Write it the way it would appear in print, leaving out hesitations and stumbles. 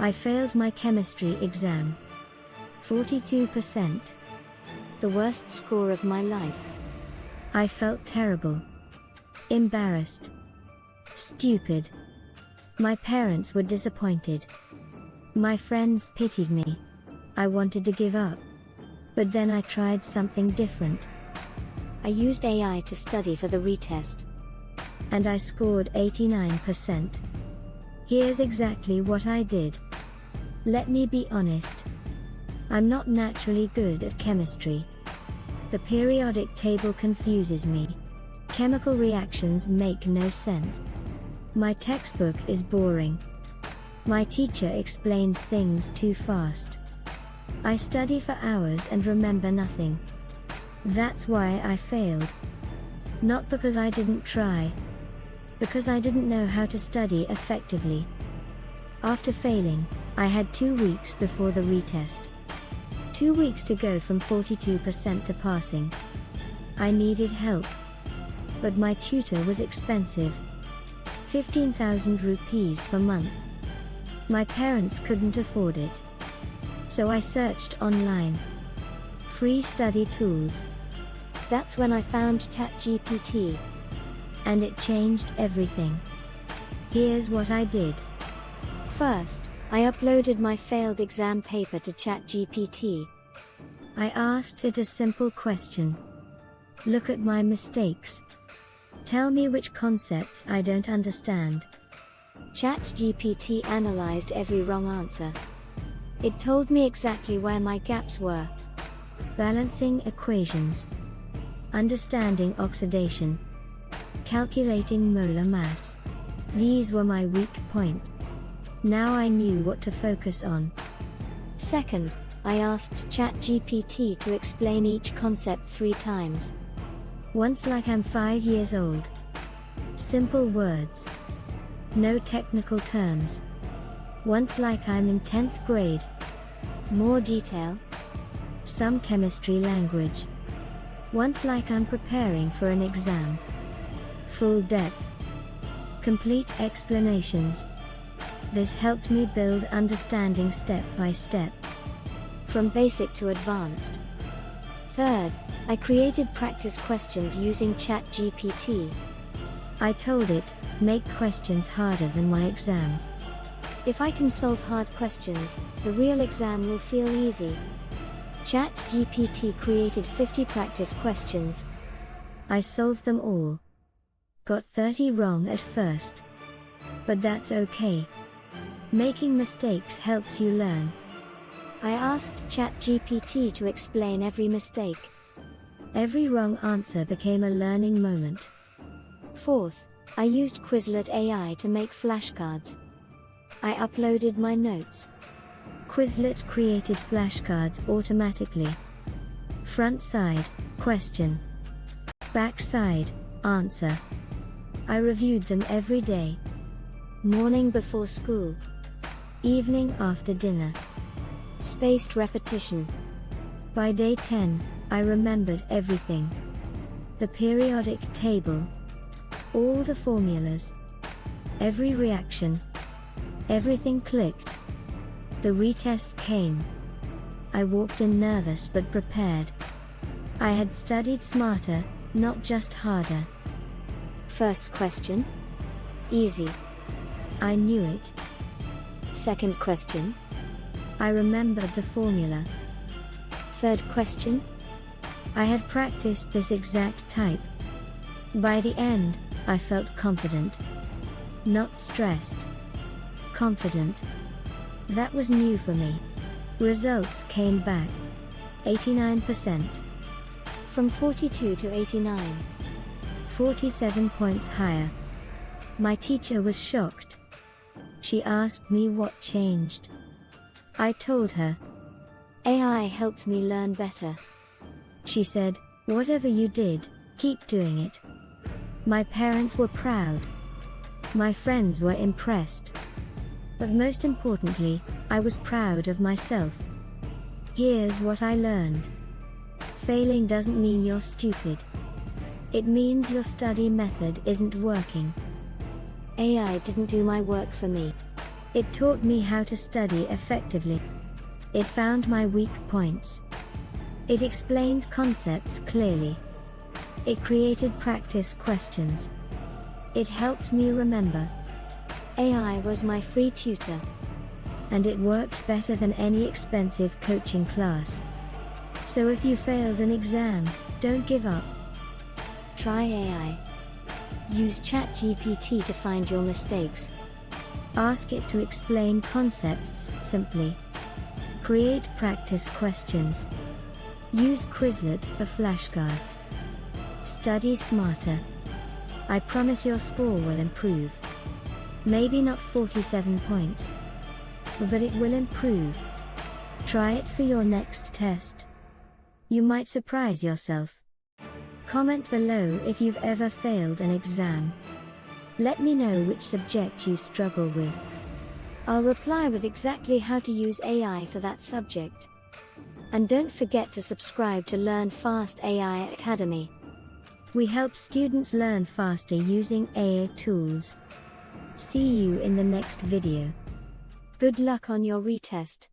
I failed my chemistry exam. 42%. The worst score of my life. I felt terrible. Embarrassed. Stupid. My parents were disappointed. My friends pitied me. I wanted to give up. But then I tried something different. I used AI to study for the retest. And I scored 89%. Here's exactly what I did. Let me be honest. I'm not naturally good at chemistry. The periodic table confuses me. Chemical reactions make no sense. My textbook is boring. My teacher explains things too fast. I study for hours and remember nothing. That's why I failed. Not because I didn't try. Because I didn't know how to study effectively. After failing, I had 2 weeks before the retest. 2 weeks to go from 42% to passing. I needed help. But my tutor was expensive. 15,000 rupees per month. My parents couldn't afford it. So I searched online. Free study tools. That's when I found ChatGPT. And it changed everything. Here's what I did. First, I uploaded my failed exam paper to ChatGPT. I asked it a simple question. Look at my mistakes. Tell me which concepts I don't understand. ChatGPT analyzed every wrong answer. It told me exactly where my gaps were. Balancing equations. Understanding oxidation. Calculating molar mass. These were my weak points. Now I knew what to focus on. Second, I asked ChatGPT to explain each concept 3 times. Once like I'm 5 years old. Simple words. No technical terms. Once like I'm in 10th grade. More detail. Some chemistry language. Once like I'm preparing for an exam. Full depth. Complete explanations. This helped me build understanding step by step. From basic to advanced. Third, I created practice questions using ChatGPT. I told it, make questions harder than my exam. If I can solve hard questions, the real exam will feel easy. ChatGPT created 50 practice questions. I solved them all. Got 30 wrong at first. But that's okay. Making mistakes helps you learn. I asked ChatGPT to explain every mistake. Every wrong answer became a learning moment. Fourth, I used Quizlet AI to make flashcards. I uploaded my notes. Quizlet created flashcards automatically. Front side, question. Back side, answer. I reviewed them every day. Morning before school. Evening after dinner. Spaced repetition. By day 10, I remembered everything. The periodic table. All the formulas. Every reaction. Everything clicked. The retest came. I walked in nervous but prepared. I had studied smarter, not just harder. First question. Easy. I knew it. Second question. I remembered the formula. Third question. I had practiced this exact type. By the end, I felt confident. Not stressed. Confident. That was new for me. Results came back. 89%. From 42 to 89. 47 points higher. My teacher was shocked. She asked me what changed. I told her. AI helped me learn better. She said, whatever you did, keep doing it. My parents were proud. My friends were impressed. But most importantly, I was proud of myself. Here's what I learned. Failing doesn't mean you're stupid. It means your study method isn't working. AI didn't do my work for me. It taught me how to study effectively. It found my weak points. It explained concepts clearly. It created practice questions. It helped me remember. AI was my free tutor. And it worked better than any expensive coaching class. So if you failed an exam, don't give up. Try AI. Use ChatGPT to find your mistakes. Ask it to explain concepts simply. Create practice questions. Use Quizlet for flashcards. Study smarter. I promise your score will improve. Maybe not 47 points, but it will improve. Try it for your next test. You might surprise yourself. Comment below if you've ever failed an exam. Let me know which subject you struggle with. I'll reply with exactly how to use AI for that subject. And don't forget to subscribe to Learn Fast AI Academy. We help students learn faster using AI tools. See you in the next video. Good luck on your retest.